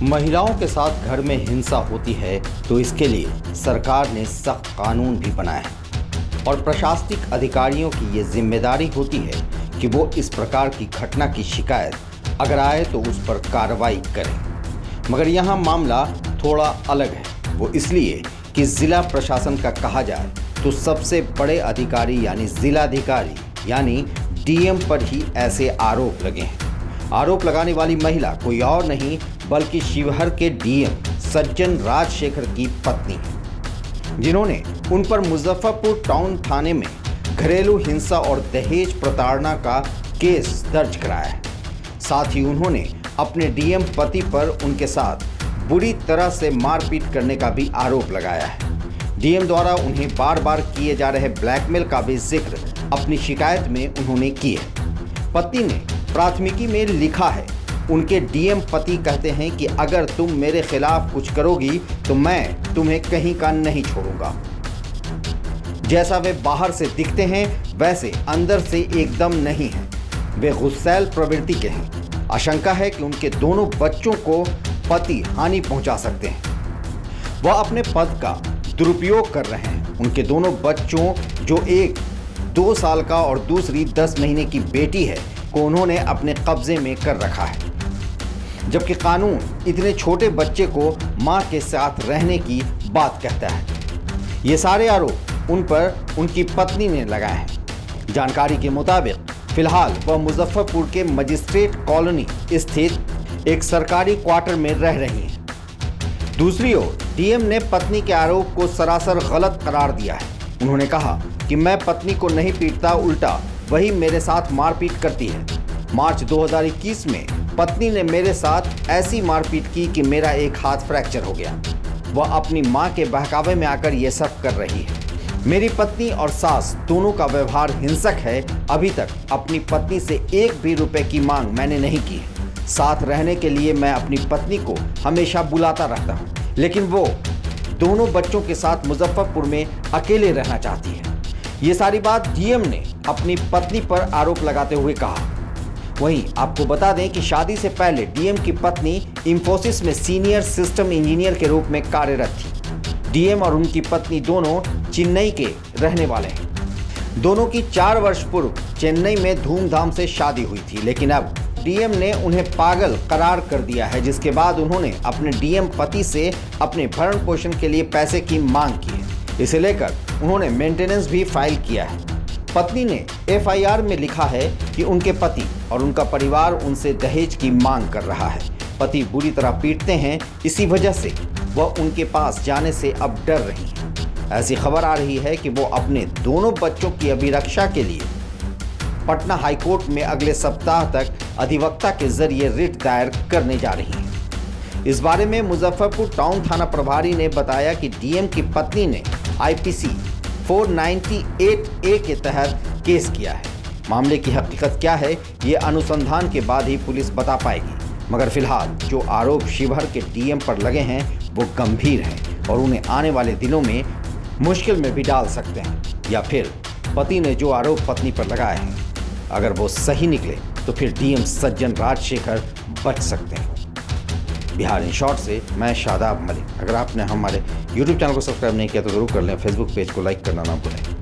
महिलाओं के साथ घर में हिंसा होती है तो इसके लिए सरकार ने सख्त कानून भी बनाया है और प्रशासनिक अधिकारियों की ये जिम्मेदारी होती है कि वो इस प्रकार की घटना की शिकायत अगर आए तो उस पर कार्रवाई करें। मगर यहाँ मामला थोड़ा अलग है। वो इसलिए कि जिला प्रशासन का कहा जाए तो सबसे बड़े अधिकारी यानी जिलाधिकारी यानी डीएम पर ही ऐसे आरोप लगे हैं। आरोप लगाने वाली महिला कोई और नहीं बल्कि शिवहर के डीएम सज्जन राजशेखर की पत्नी है, जिन्होंने उन पर मुजफ्फरपुर टाउन थाने में घरेलू हिंसा और दहेज प्रताड़ना का केस दर्ज कराया है। साथ ही उन्होंने अपने डीएम पति पर उनके साथ बुरी तरह से मारपीट करने का भी आरोप लगाया है। डीएम द्वारा उन्हें बार बार किए जा रहे ब्लैकमेल का भी जिक्र अपनी शिकायत में उन्होंने किया है। पत्नी ने प्राथमिकी में लिखा है, उनके डीएम पति कहते हैं कि अगर तुम मेरे खिलाफ कुछ करोगी तो मैं तुम्हें कहीं का नहीं छोड़ूंगा। जैसा वे बाहर से दिखते हैं वैसे अंदर से एकदम नहीं है। वे गुस्सैल प्रवृत्ति के हैं। आशंका है कि उनके दोनों बच्चों को पति हानि पहुंचा सकते हैं। वह अपने पद का दुरुपयोग कर रहे हैं। उनके दोनों बच्चों, जो एक 2 साल का और दूसरी 10 महीने की बेटी है, को उन्होंने अपने कब्जे में कर रखा है, जबकि कानून इतने छोटे बच्चे को मां के साथ रहने की बात कहता है। ये सारे आरोप उन पर उनकी पत्नी ने लगाए हैं। जानकारी के मुताबिक फिलहाल वह मुजफ्फरपुर के मजिस्ट्रेट कॉलोनी स्थित एक सरकारी क्वार्टर में रह रही हैं। दूसरी ओर डीएम ने पत्नी के आरोप को सरासर गलत करार दिया है। उन्होंने कहा कि मैं पत्नी को नहीं पीटता, उल्टा वही मेरे साथ मारपीट करती है। मार्च 2021 में पत्नी ने मेरे साथ ऐसी मारपीट की कि मेरा एक हाथ फ्रैक्चर हो गया। वह अपनी मां के बहकावे में आकर ये सब कर रही है। मेरी पत्नी और सास दोनों का व्यवहार हिंसक है। अभी तक अपनी पत्नी से 1 भी रुपए की मांग मैंने नहीं की है। साथ रहने के लिए मैं अपनी पत्नी को हमेशा बुलाता रहता हूँ, लेकिन वो दोनों बच्चों के साथ मुजफ्फरपुर में अकेले रहना चाहती है। ये सारी बात डीएम ने अपनी पत्नी पर आरोप लगाते हुए कहा। वहीं आपको बता दें कि शादी से पहले डीएम की पत्नी इंफोसिस में सीनियर सिस्टम इंजीनियर के रूप में कार्यरत थी। डीएम और उनकी पत्नी दोनों चेन्नई के रहने वाले हैं। दोनों की 4 वर्ष पूर्व चेन्नई में धूमधाम से शादी हुई थी, लेकिन अब डीएम ने उन्हें पागल करार कर दिया है, जिसके बाद उन्होंने अपने डीएम पति से अपने भरण पोषण के लिए पैसे की मांग की है। इसे लेकर उन्होंने मेंटेनेंस भी फाइल किया है। पत्नी ने एफआईआर में लिखा है कि उनके पति और उनका परिवार उनसे दहेज की मांग कर रहा है। पति बुरी तरह पीटते हैं, इसी वजह से वह उनके पास जाने से अब डर रही हैं। ऐसी खबर आ रही है कि वो अपने दोनों बच्चों की अभिरक्षा के लिए पटना हाईकोर्ट में अगले सप्ताह तक अधिवक्ता के जरिए रिट दायर करने जा रही हैं। इस बारे में मुजफ्फरपुर टाउन थाना प्रभारी ने बताया कि डीएम की पत्नी ने आईपीसी 498A के तहत केस किया है। मामले की हकीकत क्या है ये अनुसंधान के बाद ही पुलिस बता पाएगी। मगर फिलहाल जो आरोप शिवहर के डीएम पर लगे हैं वो गंभीर हैं और उन्हें आने वाले दिनों में मुश्किल में भी डाल सकते हैं, या फिर पति ने जो आरोप पत्नी पर लगाए हैं अगर वो सही निकले तो फिर डीएम सज्जन राजशेखर बच सकते हैं। बिहार इन शॉर्ट से मैं शादाब मलिक। अगर आपने हमारे YouTube चैनल को सब्सक्राइब नहीं किया तो जरूर कर लें। फेसबुक पेज को लाइक करना ना भूलें।